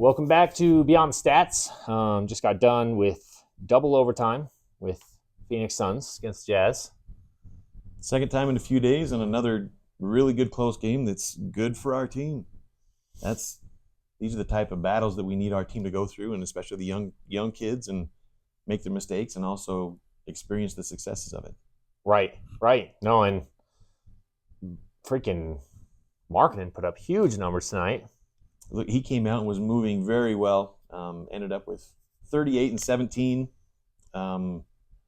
welcome back to Beyond the Stats. Just got done with double overtime with Phoenix Suns against Jazz. Second time in a few days and another really good close game that's good for our team. These are the type of battles that we need our team to go through, and especially the young kids, and make their mistakes and also experience the successes of it. Right. No, and freaking Markkanen put up huge numbers tonight. Look, he came out and was moving very well. Ended up with 38 and 17.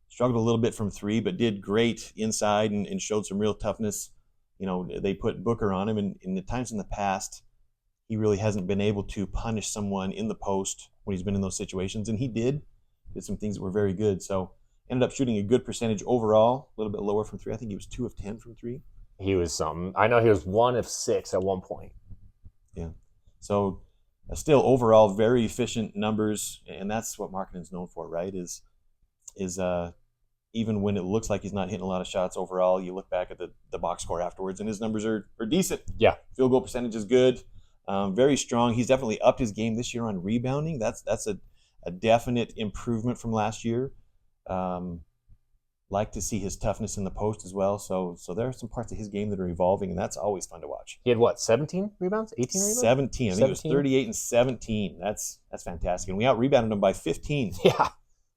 Struggled a little bit from three, but did great inside and showed some real toughness. You know, they put Booker on him, and in the times in the past, he really hasn't been able to punish someone in the post when he's been in those situations, and he did some things that were very good. So ended up shooting a good percentage overall, a little bit lower from three. I think he was 2 of 10 from three. He was something. I know he was 1 of 6 at one point. Yeah. So still overall very efficient numbers, and that's what Markkanen's known for, right? Is even when it looks like he's not hitting a lot of shots overall, you look back at the box score afterwards, and his numbers are decent. Yeah. Field goal percentage is good. Very strong. He's definitely upped his game this year on rebounding. That's a definite improvement from last year. Like to see his toughness in the post as well. So there are some parts of his game that are evolving, and that's always fun to watch. He had what, 17 rebounds? 18 rebounds? 17. I think it was 38 and 17. That's fantastic. And we out-rebounded him by 15. Yeah,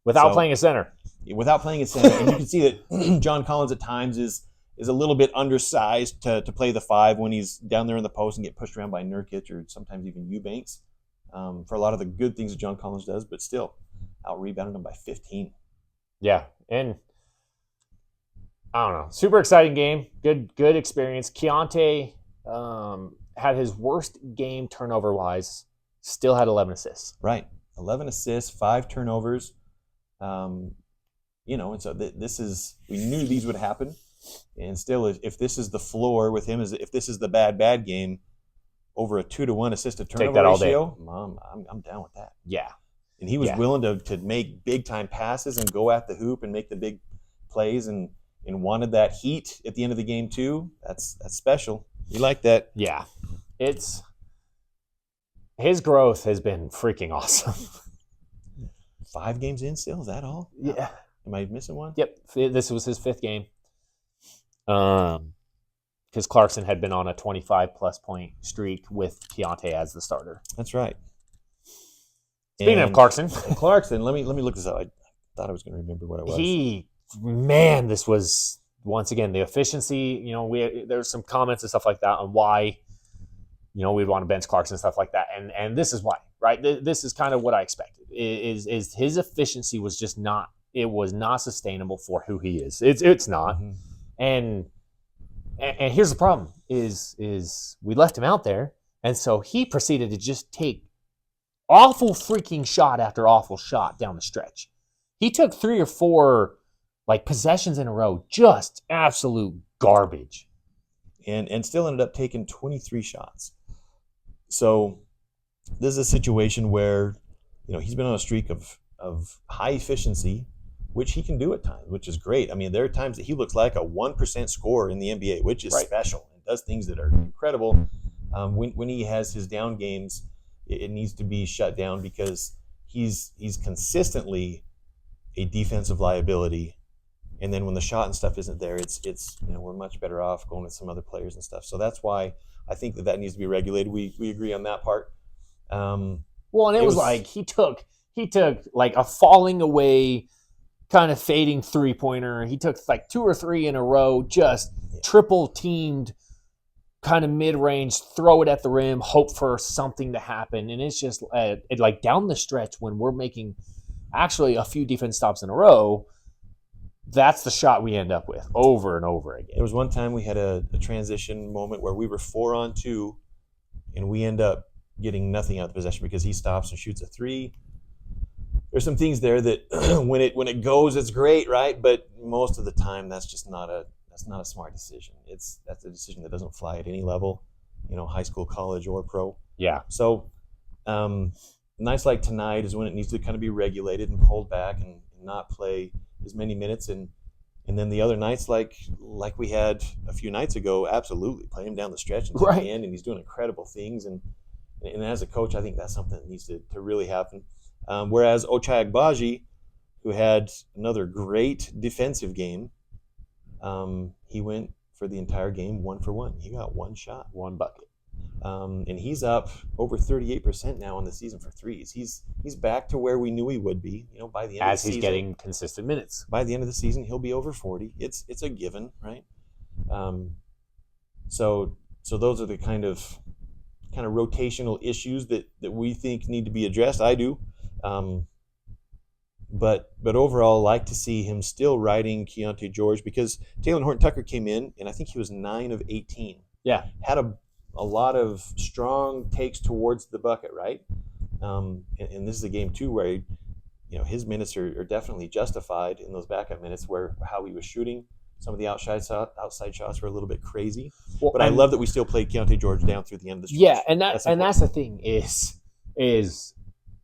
without playing a center. Without playing a center. And you can see that John Collins at times is a little bit undersized to play the 5 when he's down there in the post and get pushed around by Nurkic or sometimes even Eubanks for a lot of the good things that John Collins does, but still out-rebounded him by 15. Yeah, and I don't know. Super exciting game. Good experience. Keontae had his worst game turnover-wise. Still had 11 assists. Right. 11 assists, 5 turnovers. And so we knew these would happen. And still, if this is the floor with him, if this is the bad game, over a 2-to-1 assist to turnover ratio, Mom, I'm down with that. Yeah. And he was willing to make big-time passes and go at the hoop and make the big plays and wanted that heat at the end of the game too. That's special. You like that? Yeah. His growth has been freaking awesome. 5 games in still? Is that all? Yeah. Am I missing one? Yep. This was his 5th game. Because Clarkson had been on a 25-plus point streak with Keontae as the starter. That's right. Speaking of Clarkson. Let me look this up. I thought I was going to remember what it was. This was, once again, the efficiency. There's some comments and stuff like that on why, we'd want to bench Clarkson and stuff like that. And this is why, right? This is kind of what I expected. Is his efficiency was just not, it was not sustainable for who he is. It's not. Mm-hmm. And here's the problem is we left him out there. And so he proceeded to just take awful freaking shot after awful shot down the stretch. He took 3 or 4 possessions in a row, just absolute garbage. And still ended up taking 23 shots. So this is a situation where, he's been on a streak of high efficiency, which he can do at times, which is great. I mean, there are times that he looks like a 1% scorer in the NBA, which is special and does things that are incredible. When he has his down games, it needs to be shut down because he's consistently a defensive liability. And then when the shot and stuff isn't there, it's we're much better off going with some other players and stuff. So that's why I think that needs to be regulated. We agree on that part. And it was like he took like a falling away kind of fading 3-pointer. He took 2 or 3 in a row, just triple teamed kind of mid-range, throw it at the rim, hope for something to happen. And it's just down the stretch when we're making actually a few defense stops in a row, that's the shot we end up with over and over again. There was one time we had a transition moment where we were 4-on-2 and we end up getting nothing out of the possession because he stops and shoots a 3. There's some things there that when it goes, it's great, right? But most of the time, that's not a smart decision. That's a decision that doesn't fly at any level, high school, college, or pro. Yeah. So nights like tonight is when it needs to kind of be regulated and pulled back and not play as many minutes. And then the other nights, like we had a few nights ago, absolutely play him down the stretch until the end, and he's doing incredible things. And And as a coach, I think that's something that needs to really happen. Whereas Ochai Agbaji, who had another great defensive game, he went for the entire game 1 for 1. He got one shot, one bucket. And he's up over 38% now in the season for threes. He's back to where we knew he would be. By the end as of the season, he's getting consistent minutes. By the end of the season, he'll be over 40. It's a given, right? So those are the kind of rotational issues that we think need to be addressed. I do. But overall, like to see him still riding Keontae George, because Taylor Horton-Tucker came in, and I think he was 9 of 18. Yeah. Had a lot of strong takes towards the bucket, right? And this is a game, too, where his minutes are definitely justified in those backup minutes, where how he was shooting. Some of the outside shots were a little bit crazy. Well, but I love that we still played Keontae George down through the end of the stretch. Yeah, and that's the thing is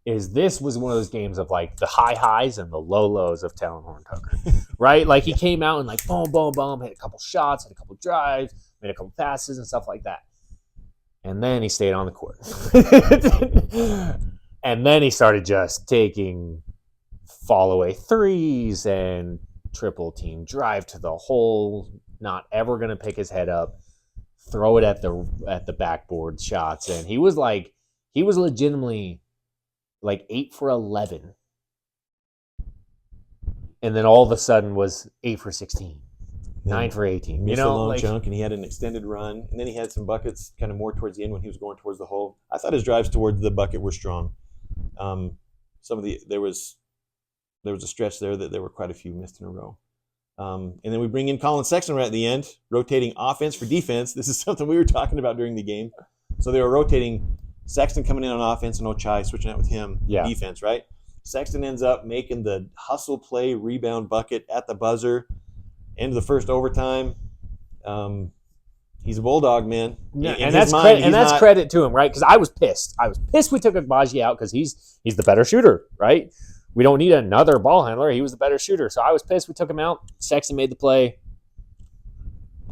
this was one of those games of like the high highs and the low lows of Talon Horton-Tucker, right? Like he came out and like boom, boom, boom, hit a couple shots, hit a couple drives, made a couple passes and stuff like that. And then he stayed on the court. And then he started just taking fall away threes and triple team drive to the hole, not ever going to pick his head up, throw it at the backboard shots. And he was legitimately like 8 for 11. And then all of a sudden was 8 for 16, 9 for 18. Missed a long chunk, and he had an extended run. And then he had some buckets kind of more towards the end when he was going towards the hole. I thought his drives towards the bucket were strong. There was a stretch there that there were quite a few missed in a row. And then we bring in Colin Sexton right at the end, rotating offense for defense. This is something we were talking about during the game. So they were rotating Sexton coming in on offense and Ochai switching out with him defense, right? Sexton ends up making the hustle play rebound bucket at the buzzer, end of the first overtime. He's a bulldog, man. Yeah, and that's credit to him, right? Because I was pissed. We took Agbaji out because he's the better shooter, right? We don't need another ball handler. He was the better shooter. So I was pissed we took him out. Sexton made the play.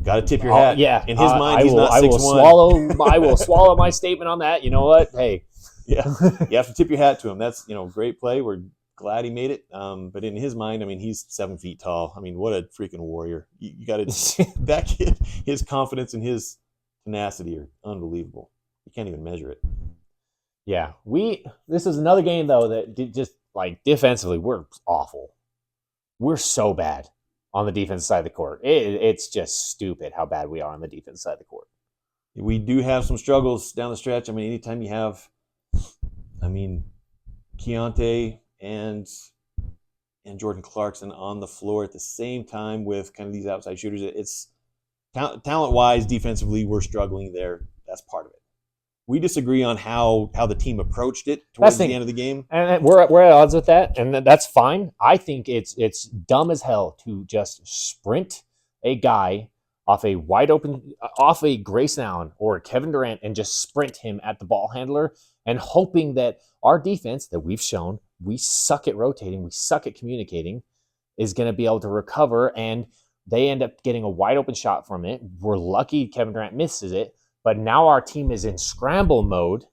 Got to tip your hat. Yeah. In his mind, he's not 6'1". I will swallow my statement on that. You know what? Hey. Yeah. You have to tip your hat to him. That's, great play. We're glad he made it. But in his mind, he's 7 feet tall. what a freaking warrior. You got to – that kid, his confidence and his tenacity are unbelievable. You can't even measure it. Yeah. This is another game, though, that just – like defensively, we're awful. We're so bad on the defense side of the court. It's just stupid how bad we are on the defense side of the court. We do have some struggles down the stretch. Anytime you have, Keontae and Jordan Clarkson on the floor at the same time with kind of these outside shooters, it's talent-wise, defensively, we're struggling there. That's part of it. We disagree on how the team approached it towards the end of the game. And we're at odds with that, and that's fine. I think it's dumb as hell to just sprint a guy off a Grayson Allen or Kevin Durant and just sprint him at the ball handler and hoping that our defense that we've shown we suck at rotating, we suck at communicating, is going to be able to recover, and they end up getting a wide open shot from it. We're lucky Kevin Durant misses it. But now our team is in scramble mode,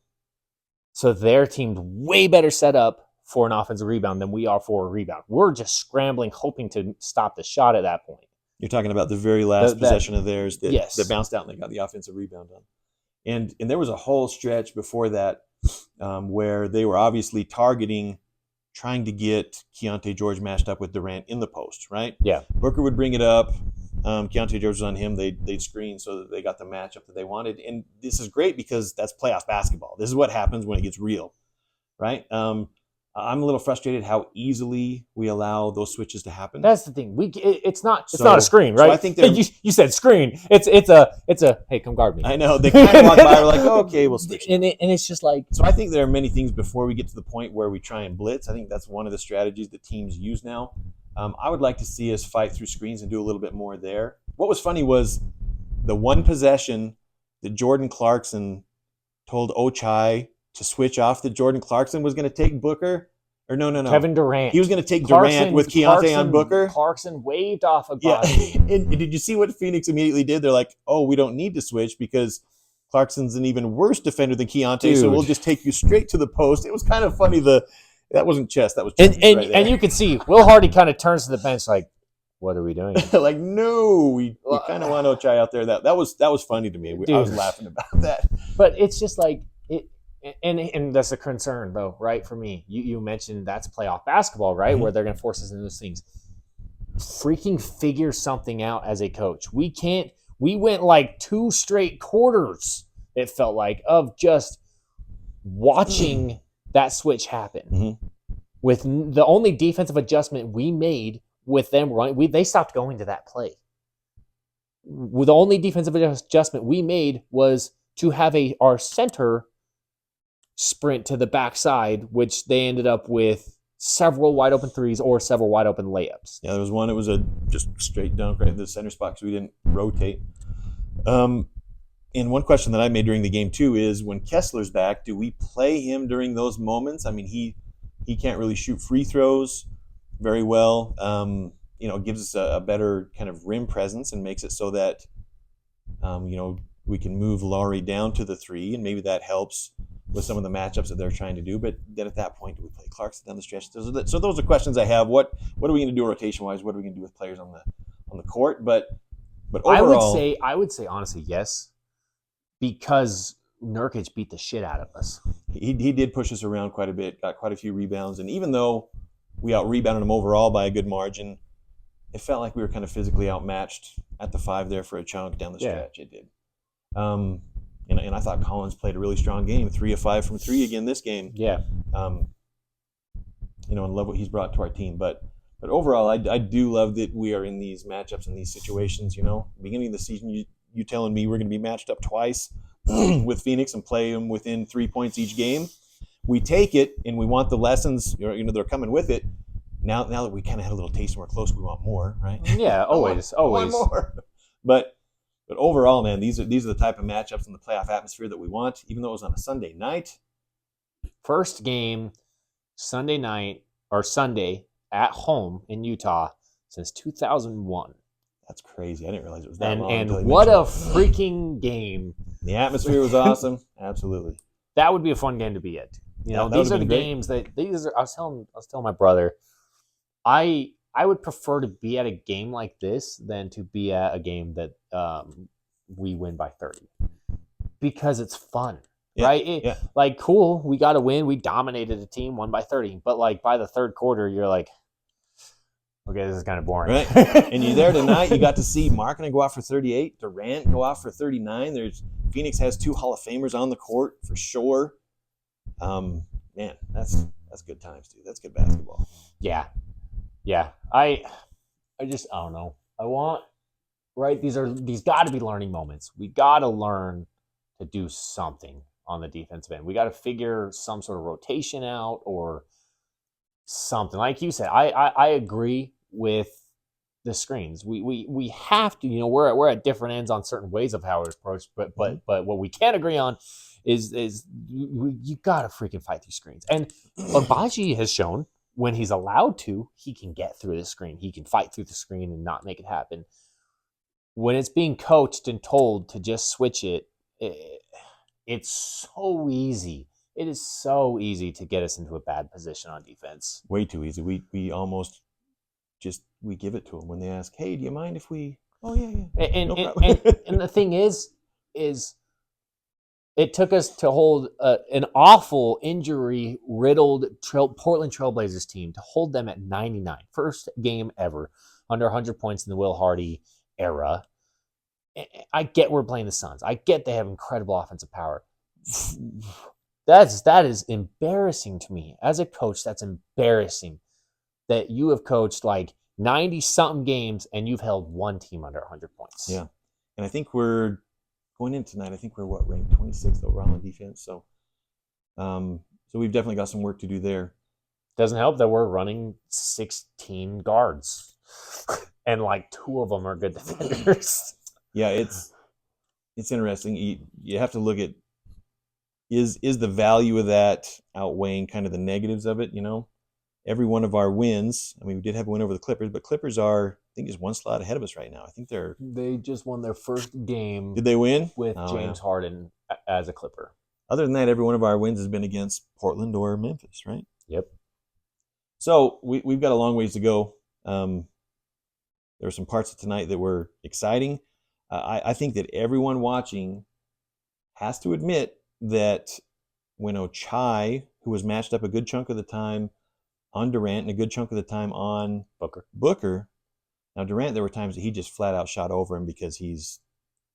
so their team's way better set up for an offensive rebound than we are for a rebound. We're just scrambling, hoping to stop the shot at that point. You're talking about the very last possession of theirs that bounced out and they got the offensive rebound on. And there was a whole stretch before that where they were obviously trying to get Keontae George matched up with Durant in the post, right? Yeah. Booker would bring it up. Keontae George was on him. They'd screen so that they got the matchup that they wanted. And this is great because that's playoff basketball. This is what happens when it gets real, right? I'm a little frustrated how easily we allow those switches to happen. That's the thing. It's not a screen, right? So I think you said screen. It's a hey, come guard me. I know they kind of walk by. We're like, oh, okay, we'll switch. And it's just like. So I think there are many things before we get to the point where we try and blitz. I think that's one of the strategies that teams use now. I would like to see us fight through screens and do a little bit more there. What was funny was the one possession that Jordan Clarkson told Ochai to switch off that Jordan Clarkson was going to take Booker. Or no. Kevin Durant. He was going to take Durant with Keontae on Booker. Clarkson waved off a body. Yeah. And did you see what Phoenix immediately did? They're like, oh, we don't need to switch because Clarkson's an even worse defender than Keontae, Dude. so we'll just take you straight to the post. It was kind of funny. That wasn't chess, that was And cheese right there. and you could see Will Hardy kind of turns to the bench like, what are we doing? Like, no, we kind of want Ochai out there. That was funny to me. I was laughing about that. But it's just like it, and that's a concern though, right? For me, you mentioned that's playoff basketball, right? Mm-hmm. Where they're going to force us into those things. Freaking figure something out as a coach. We can't. We went like 2 straight quarters. It felt like of just watching that switch happen. Mm-hmm. With the only defensive adjustment we made with them running, they stopped going to that play. The only defensive adjustment we made was to have our center sprint to the backside, which they ended up with several wide open threes or several wide open layups. Yeah, there was one. It was a just straight dunk right in the center spot because we didn't rotate. And one question that I made during the game too is when Kessler's back, do we play him during those moments? I mean, he can't really shoot free throws very well. Gives us a better kind of rim presence and makes it so that we can move Laurie down to the 3, and maybe that helps with some of the matchups that they're trying to do. But then at that point, do we play Clarkson down the stretch? So those are questions I have. What are we going to do rotation wise? What are we going to do with players on the court? But overall, I would say honestly yes, because Nurkic beat the shit out of us. He did push us around quite a bit, got quite a few rebounds, and even though we out-rebounded him overall by a good margin, it felt like we were kind of physically outmatched at the 5 there for a chunk down the stretch. Yeah. It did. And I thought Collins played a really strong game, 3 of 5 from 3 again this game. Yeah. And love what he's brought to our team. But overall, I do love that we are in these matchups and these situations. Beginning of the season, you telling me we're going to be matched up twice with Phoenix and play them within 3 points each game. We take it, and we want the lessons. They're coming with it. Now that we kind of had a little taste and we're close, we want more, right? Yeah, always. Want more. But overall, man, these are the type of matchups in the playoff atmosphere that we want. Even though it was on a Sunday night. First game, Sunday night or Sunday at home in Utah since 2001. That's crazy. I didn't realize it was that long. And what a freaking game! The atmosphere was awesome. Absolutely. That would be a fun game to be at. These are the games that I was telling my brother, I would prefer to be at a game like this than to be at a game that we win by 30 because it's fun, right? Like, cool, we got to win. We dominated a team, won by 30, but like by the third quarter, you're like, okay, this is kind of boring. Right. And you're there tonight. You got to see Markkanen go off for 38, Durant go off for 39. Phoenix has 2 Hall of Famers on the court for sure. Man, that's good times, dude. That's good basketball. Yeah. I don't know. I want, right? These got to be learning moments. We got to learn to do something on the defensive end. We got to figure some sort of rotation out or something. Like you said, I agree with the screens. We have to, we're at different ends on certain ways of how it's approached, but what we can agree on is you gotta freaking fight through screens. And Agbaji has shown when he's allowed to, he can get through the screen. He can fight through the screen and not make it happen. When it's being coached and told to just switch it's so easy. It is so easy to get us into a bad position on defense. Way too easy. We almost we give it to them when they ask, "Hey, do you mind if we?" Oh yeah. And the thing is it took us to hold an awful injury-riddled Portland Trailblazers team to hold them at 99. First game ever under 100 points in the Will Hardy era. I get we're playing the Suns. I get they have incredible offensive power. That is embarrassing to me. As a coach, that's embarrassing that you have coached like 90-something games and you've held one team under 100 points. Yeah. And I think we're going in tonight. I think we're ranked 26th overall on defense. So we've definitely got some work to do there. Doesn't help that we're running 16 guards and like 2 of them are good defenders. Yeah, it's interesting. You have to look at is the value of that outweighing kind of the negatives of it, every one of our wins. I mean, we did have a win over the Clippers, but Clippers are, I think, just one slot ahead of us right now. I think They just won their first game. Did they win? With James Harden as a Clipper. Other than that, every one of our wins has been against Portland or Memphis, right? Yep. So we've got a long ways to go. There were some parts of tonight that were exciting. I think that everyone watching has to admit that when Ochai, who was matched up a good chunk of the time on Durant and a good chunk of the time on Booker. Now Durant, there were times that he just flat out shot over him because he's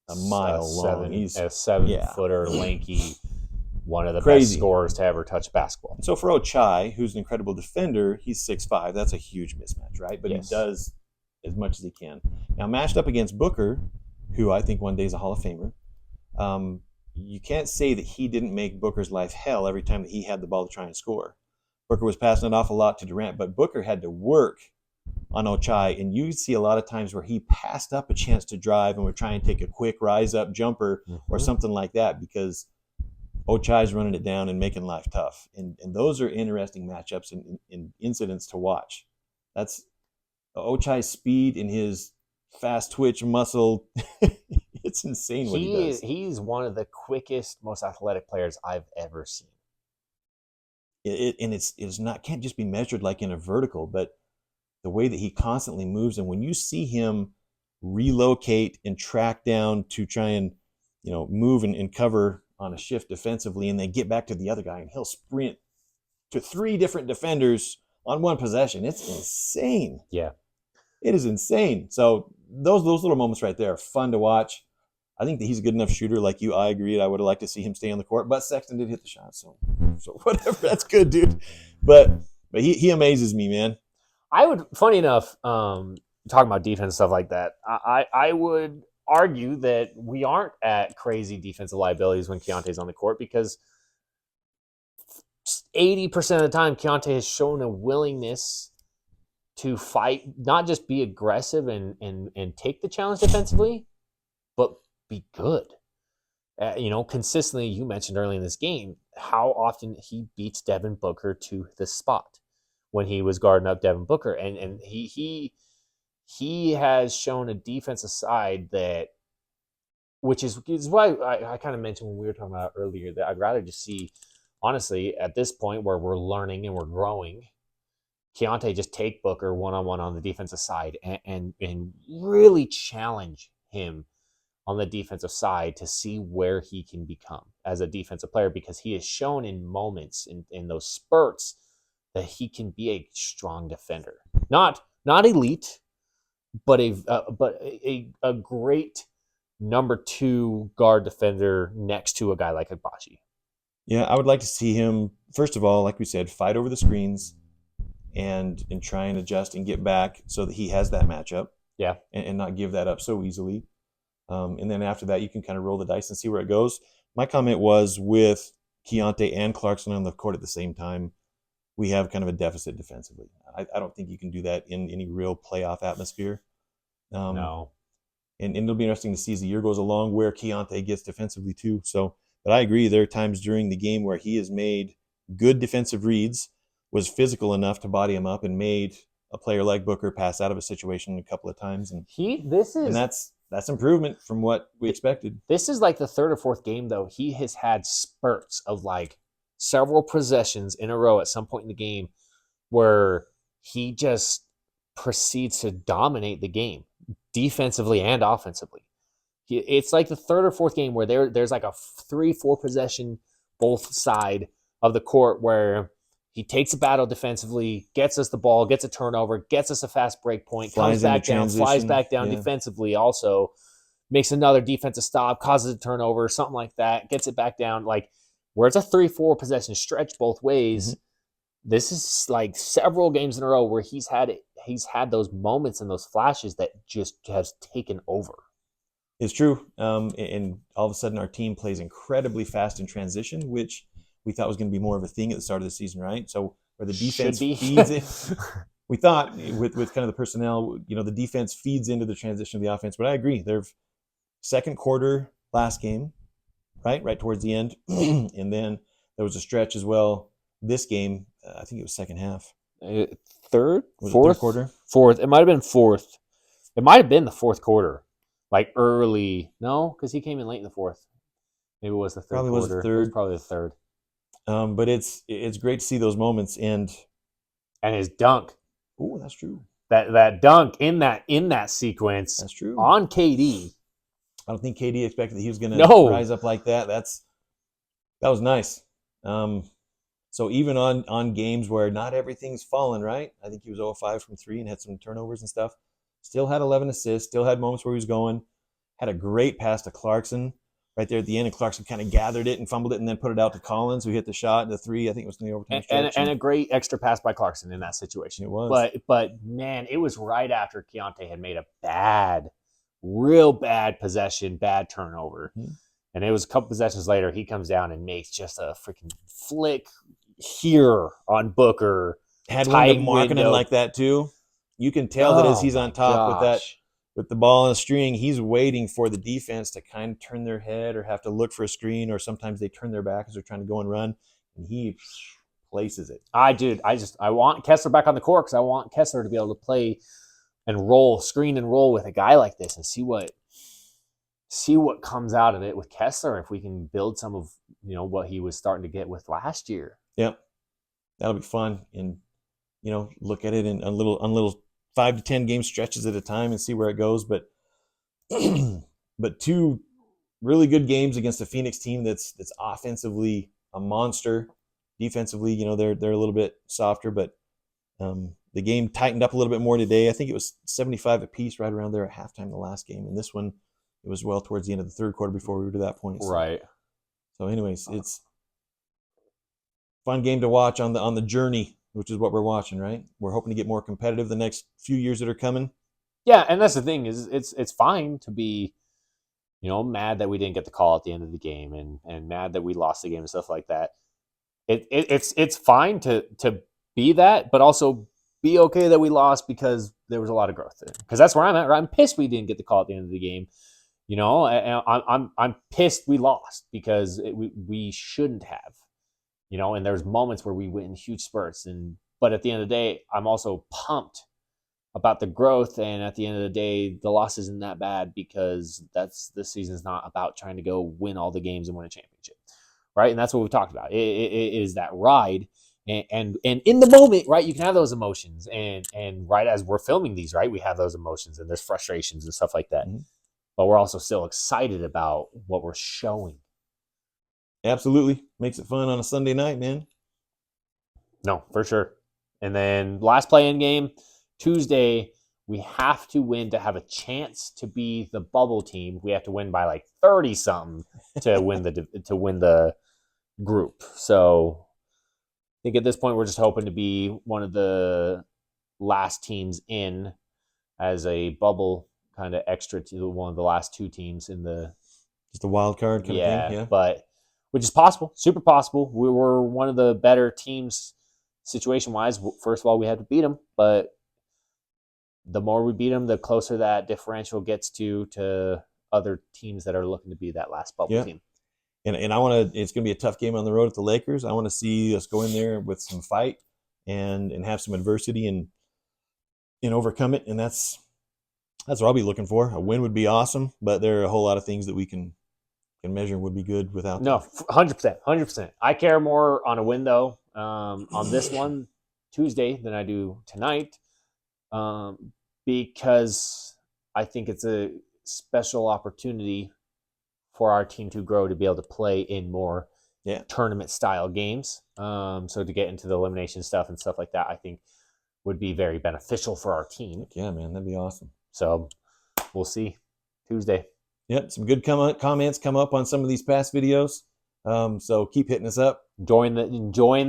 a mile long. He's a 7-footer, lanky, one of the crazy best scorers to ever touch basketball. So for Ochai, who's an incredible defender, he's 6'5". That's a huge mismatch, right? But He does as much as he can. Now matched up against Booker, who I think one day is a Hall of Famer, you can't say that he didn't make Booker's life hell every time that he had the ball to try and score. Booker was passing it off a lot to Durant, but Booker had to work on Ochai, and you see a lot of times where he passed up a chance to drive and would try and take a quick rise-up jumper or something like that because Ochai's running it down and making life tough. And those are interesting matchups and incidents to watch. That's Ochai's speed and his fast twitch muscle. It's insane what he does. He's one of the quickest, most athletic players I've ever seen. It's not can't just be measured like in a vertical, but the way that he constantly moves, and when you see him relocate and track down to try and move and cover on a shift defensively, and then get back to the other guy, and he'll sprint to 3 different defenders on one possession. It's insane. Yeah, it is insane. So those little moments right there are fun to watch. I think that he's a good enough shooter. Like you, I agreed. I would have liked to see him stay on the court, but Sexton did hit the shot, so whatever. That's good, dude. But he amazes me, man. I would. Funny enough, talking about defense and stuff like that, I would argue that we aren't at crazy defensive liabilities when Keontae's on the court because 80% of the time Keontae has shown a willingness to fight, not just be aggressive and take the challenge defensively, but be good. Consistently, you mentioned early in this game how often he beats Devin Booker to the spot when he was guarding up Devin Booker. And he has shown a defensive side that, which is why I kind of mentioned when we were talking about earlier that I'd rather just see, honestly, at this point where we're learning and we're growing, Keontae just take Booker one-on-one on the defensive side and really challenge him on the defensive side to see where he can become as a defensive player, because he has shown in moments in those spurts that he can be a strong defender. Not elite, but a great number 2 guard defender next to a guy like Agbaji. Yeah, I would like to see him, first of all, like we said, fight over the screens and try and adjust and get back so that he has that matchup. Yeah. And not give that up so easily. And then after that, you can kind of roll the dice and see where it goes. My comment was with Keontae and Clarkson on the court at the same time, we have kind of a deficit defensively. I don't think you can do that in any real playoff atmosphere. No. And it'll be interesting to see as the year goes along where Keontae gets defensively too. So, but I agree, there are times during the game where he has made good defensive reads, was physical enough to body him up, and made a player like Booker pass out of a situation a couple of times. And that's improvement from what we expected. This is like the 3rd or 4th game, though. He has had spurts of like several possessions in a row at some point in the game where he just proceeds to dominate the game defensively and offensively. It's like the 3rd or 4th game where there's like a 3-4 possession both side of the court where he takes a battle defensively, gets us the ball, gets a turnover, gets us a fast break point, comes back down, flies back down defensively, also makes another defensive stop, causes a turnover, something like that, gets it back down. Like, where it's a 3-4 possession stretch both ways, this is like several games in a row where he's had those moments and those flashes that just has taken over. It's true. And all of a sudden our team plays incredibly fast in transition, which we thought was going to be more of a thing at the start of the season, right? So where the defense feeds in, we thought with kind of the personnel, the defense feeds into the transition of the offense. But I agree. Their second quarter last game, right towards the end, and then there was a stretch as well. This game, I think it was second half. third, Was it fourth, third quarter? fourth. It might have been fourth. It might have been the fourth quarter, like early. No, because he came in late in the fourth. Maybe it was the third Probably was the quarter. It was third. probably the third. But it's great to see those moments. And his dunk, oh, that's true. that dunk in that sequence That's true. on KD. I don't think KD expected that he was going to No. rise up like that. That was nice. So even on games where not everything's fallen right, I think he was 0-5 from 3 and had some turnovers and stuff. Still had 11 assists. Still had moments where he was going. Had a great pass to Clarkson right there at the end, and Clarkson kind of gathered it and fumbled it and then put it out to Collins, who hit the shot, the 3. I think it was in the overtime stretch. And a great extra pass by Clarkson in that situation. It was. But man, it was right after Keontae had made a real bad possession, bad turnover. Mm-hmm. And it was a couple possessions later, he comes down and makes just a freaking flick here on Booker. Had one to Markkanen like that too. You can tell that as he's on top with the ball in a string, he's waiting for the defense to kind of turn their head or have to look for a screen, or sometimes they turn their back as they're trying to go and run, and he places it. I want Kessler back on the court because I want Kessler to be able to play and roll, screen and roll with a guy like this and see what comes out of it with Kessler, if we can build some of what he was starting to get with last year. Yep, that'll be fun, and look at it in on little 5 to 10 game stretches at a time and see where it goes. But but 2 really good games against a Phoenix team that's offensively a monster. Defensively, they're a little bit softer, but the game tightened up a little bit more today. I think it was 75 apiece right around there at halftime the last game, and this one it was well towards the end of the third quarter before we were to that point. Right. So anyways, it's a fun game to watch on the journey, which is what we're watching, right? We're hoping to get more competitive the next few years that are coming. Yeah, and that's the thing is it's fine to be, mad that we didn't get the call at the end of the game and mad that we lost the game and stuff like that. It's fine to be that, but also be okay that we lost because there was a lot of growth there. Because that's where I'm at. Right? I'm pissed we didn't get the call at the end of the game. I'm pissed we lost because we shouldn't have. And there's moments where we went in huge spurts, but at the end of the day, I'm also pumped about the growth. And at the end of the day, the loss isn't that bad because this season's not about trying to go win all the games and win a championship, right? And that's what we've talked about. It is that ride, and in the moment, right? You can have those emotions, and right as we're filming these, right, we have those emotions and there's frustrations and stuff like that. Mm-hmm. But we're also still excited about what we're showing. Absolutely. Makes it fun on a Sunday night, man. No, for sure. And then last play-in game, Tuesday, we have to win to have a chance to be the bubble team. We have to win by like 30-something to win the group. So I think at this point we're just hoping to be one of the last teams in as a bubble kind of extra to one of the last 2 teams in the just a wild card kind of thing. Yeah, but which is possible, super possible. We were one of the better teams situation-wise. First of all, we had to beat them, but the more we beat them, the closer that differential gets to other teams that are looking to be that last bubble team. And I want to. It's going to be a tough game on the road at the Lakers. I want to see us go in there with some fight and have some adversity and overcome it. And that's what I'll be looking for. A win would be awesome, but there are a whole lot of things that we can measure would be good without. No, 100%. I care more on a win though on this one Tuesday than I do tonight, because I think it's a special opportunity for our team to grow, to be able to play in more tournament style games. So to get into the elimination stuff and stuff like that, I think would be very beneficial for our team. Yeah, man, that'd be awesome. So we'll see Tuesday. Yep, some good comments come up on some of these past videos. So keep hitting us up. Enjoying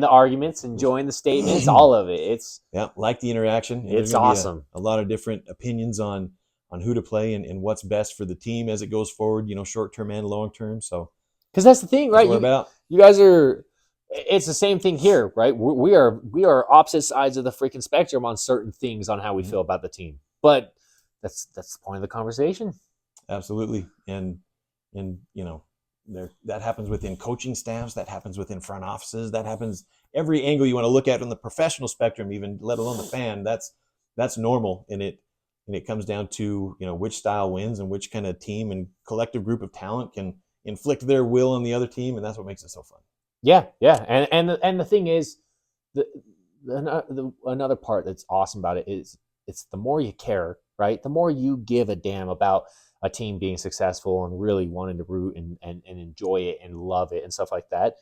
the arguments, enjoying the statements, all of it. Like the interaction. It's awesome. A lot of different opinions on who to play and what's best for the team as it goes forward, short term and long term. So because that's the thing, right? You guys are. It's the same thing here, right? We are opposite sides of the freaking spectrum on certain things on how we feel about the team, but that's the point of the conversation. Absolutely, and that happens within coaching staffs, that happens within front offices, that happens every angle you want to look at on the professional spectrum, even let alone the fan. That's normal, and it comes down to which style wins and which kind of team and collective group of talent can inflict their will on the other team, and that's what makes it so fun. Yeah, and the thing is, another part that's awesome about it is it's the more you care, right? The more you give a damn about a team being successful and really wanting to root and enjoy it and love it and stuff like that,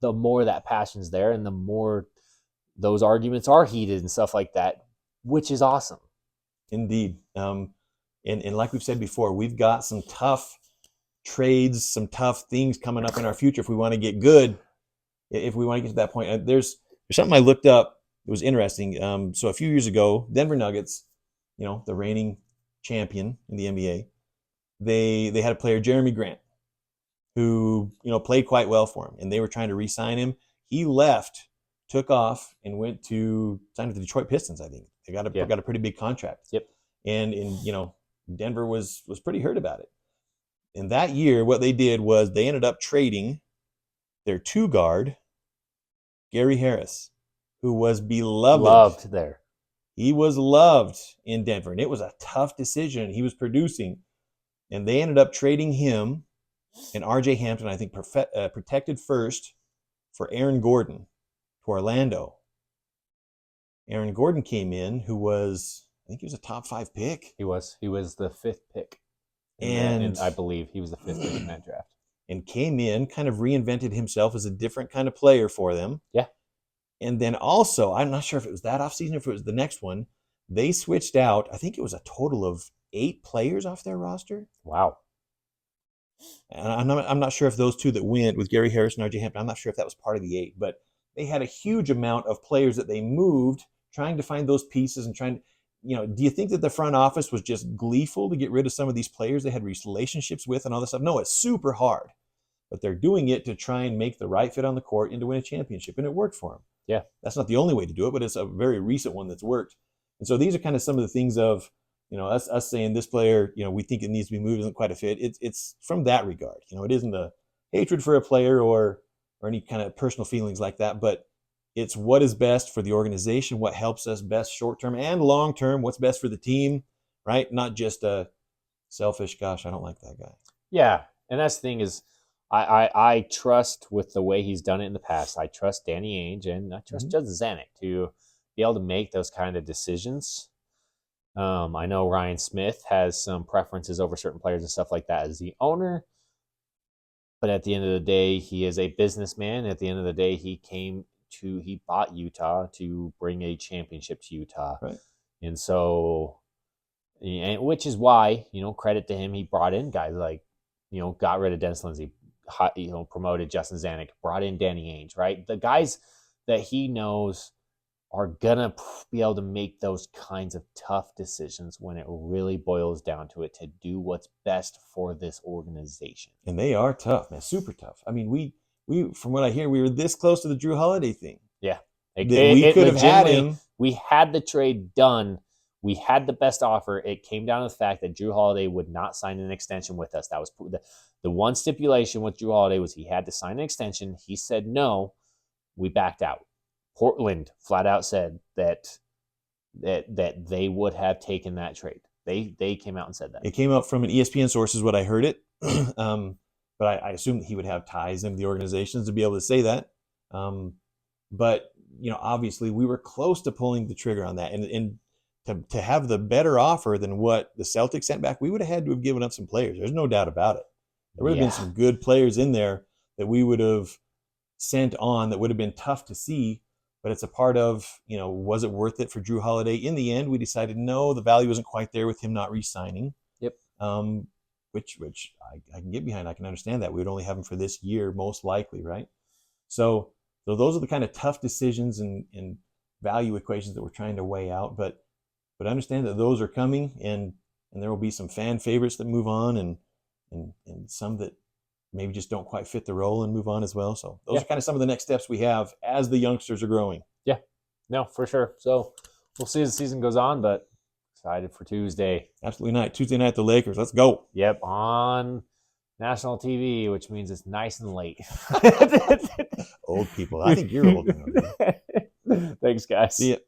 the more that passion's there and the more those arguments are heated and stuff like that, which is awesome. Indeed. And like we've said before, we've got some tough trades, some tough things coming up in our future if we want to get good, if we want to get to that point. There's something I looked up. It was interesting. So a few years ago, Denver Nuggets, the reigning champion in the NBA, they had a player, Jeremy Grant, who played quite well for him, and they were trying to re-sign him. He left, took off, and went to sign with the Detroit Pistons. I think they got a pretty big contract. Yep. And Denver was pretty hurt about it. And that year, what they did was they ended up trading their 2-guard, Gary Harris, who was beloved. Loved there. He was loved in Denver, and it was a tough decision. He was producing, and they ended up trading him and R.J. Hampton, I think, protected first for Aaron Gordon to Orlando. Aaron Gordon came in, who was, I think he was a top 5 pick. He was the 5th pick. And I believe he was the 5th pick in that draft. And came in, kind of reinvented himself as a different kind of player for them. Yeah. And then also, I'm not sure if it was that offseason or if it was the next one, they switched out, I think it was a total of 8 players off their roster. Wow. And I'm not sure if those 2 that went with Gary Harris and R.J. Hampton, I'm not sure if that was part of the 8, but they had a huge amount of players that they moved, trying to find those pieces and trying to, do you think that the front office was just gleeful to get rid of some of these players they had relationships with and all this stuff? No, it's super hard, but they're doing it to try and make the right fit on the court and to win a championship, and it worked for them. Yeah. That's not the only way to do it, but it's a very recent one that's worked. And so these are kind of some of the things of, us saying this player, we think it needs to be moved, isn't quite a fit. It's from that regard. It isn't a hatred for a player or any kind of personal feelings like that, but it's what is best for the organization, what helps us best short-term and long-term, what's best for the team, right? Not just a selfish, gosh, I don't like that guy. Yeah, and that's the thing is, I trust with the way he's done it in the past. I trust Danny Ainge and I trust Judge Zanuck to be able to make those kind of decisions. I know Ryan Smith has some preferences over certain players and stuff like that as the owner. But at the end of the day, he is a businessman. At the end of the day, he bought Utah to bring a championship to Utah. Right. And so, which is why, credit to him, he brought in guys like, got rid of Dennis Lindsey, promoted Justin Zanuck, brought in Danny Ainge, right? The guys that he knows are gonna be able to make those kinds of tough decisions when it really boils down to it, to do what's best for this organization. And they are tough, man, super tough. I mean, we from what I hear, we were this close to the Drew Holiday thing. Yeah, we could have had him. We had the trade done. We had the best offer. It came down to the fact that Drew Holiday would not sign an extension with us. That was the one stipulation with Drew Holiday, was he had to sign an extension. He said no. We backed out. Portland flat out said that they would have taken that trade. They came out and said that. It came up from an ESPN source is what I heard it. But I assumed he would have ties into the organizations to be able to say that. But obviously we were close to pulling the trigger on that. And to have the better offer than what the Celtics sent back, we would have had to have given up some players. There's no doubt about it. There would have been some good players in there that we would have sent on that would have been tough to see. But it's a part of, was it worth it for Drew Holiday? In the end, we decided no, the value wasn't quite there with him not re-signing. Yep. Which I can get behind. I can understand that. We would only have him for this year, most likely, right? So those are the kind of tough decisions and value equations that we're trying to weigh out. But understand that those are coming, and there will be some fan favorites that move on, and some that maybe just don't quite fit the role and move on as well. So those are kind of some of the next steps we have as the youngsters are growing. Yeah, no, for sure. So we'll see as the season goes on, but excited for Tuesday. Absolutely not. Tuesday night, the Lakers. Let's go. Yep, on national TV, which means it's nice and late. Old people. I think you're old now. Thanks, guys. See ya.